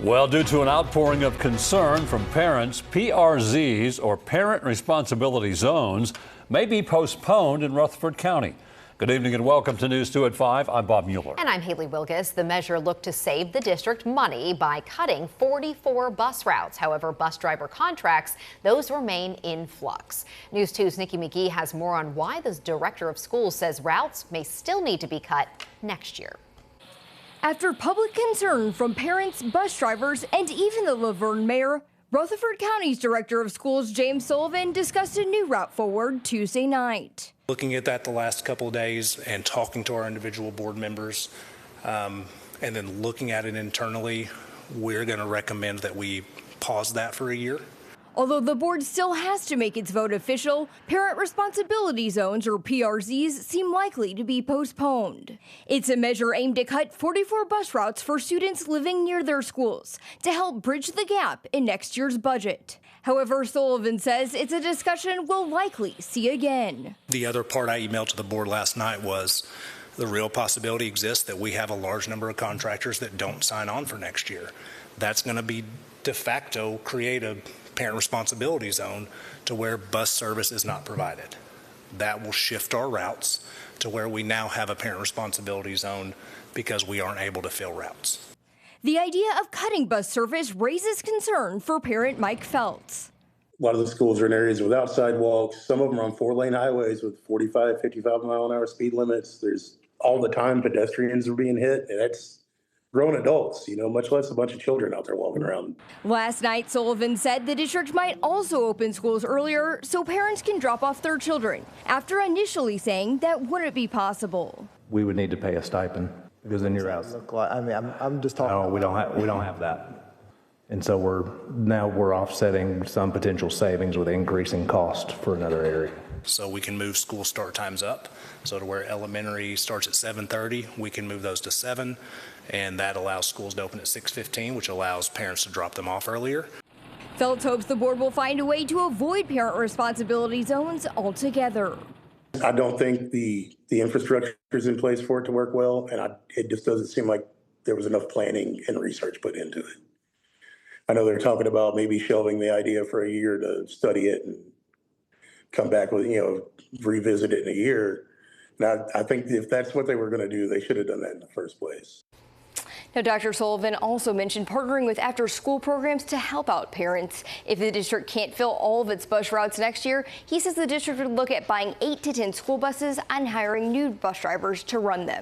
Well, due to an outpouring of concern from parents, PRZs, or Parent Responsibility Zones, may be postponed in Rutherford County. Good evening and welcome to News 2 at 5. I'm Bob Mueller. And I'm Haley Wilgus. The measure looked to save the district money by cutting 44 bus routes. However, bus driver contracts, those remain in flux. News 2's Nikki McGee has more on why the director of schools says routes may still need to be cut next year. After public concern from parents, bus drivers, and even the Laverne mayor, Rutherford County's director of schools, James Sullivan, discussed a new route forward Tuesday night. Looking at that the last couple of days and talking to our individual board members, and then looking at it internally, we're going to recommend that we pause that for a year. Although the board still has to make its vote official, Parent Responsibility Zones, or PRZs, seem likely to be postponed. It's a measure aimed to cut 44 bus routes for students living near their schools to help bridge the gap in next year's budget. However, Sullivan says it's a discussion we'll likely see again. The other part I emailed to the board last night was the real possibility exists that we have a large number of contractors that don't sign on for next year. That's going to be de facto create a parent responsibility zone to where bus service is not provided. That will shift our routes to where we now have a parent responsibility zone because we aren't able to fill routes. The idea of cutting bus service raises concern for parent Mike Feltz. A lot of the schools are in areas without sidewalks. Some of them are on 4-lane highways with 45, 55 mile an hour speed limits. There's all the time pedestrians are being hit, and that's grown adults, much less a bunch of children out there walking around. Last night, Sullivan said the district might also open schools earlier so parents can drop off their children, after initially saying that wouldn't be possible. We would need to pay a stipend because then you're out. I mean, I'm just talking. No, we don't have that, and so we're offsetting some potential savings with increasing cost for another area. So we can move school start times up. So to where elementary starts at 7:30, we can move those to 7, and that allows schools to open at 6:15, which allows parents to drop them off earlier. Feltz hopes the board will find a way to avoid parent responsibility zones altogether. I don't think the infrastructure is in place for it to work well, and it just doesn't seem like there was enough planning and research put into it. I know they're talking about maybe shelving the idea for a year to study it and come back with, revisit it in a year. Now, I think if that's what they were going to do, they should have done that in the first place. Now, Dr. Sullivan also mentioned partnering with after-school programs to help out parents. If the district can't fill all of its bus routes next year, he says the district would look at buying 8 to 10 school buses and hiring new bus drivers to run them.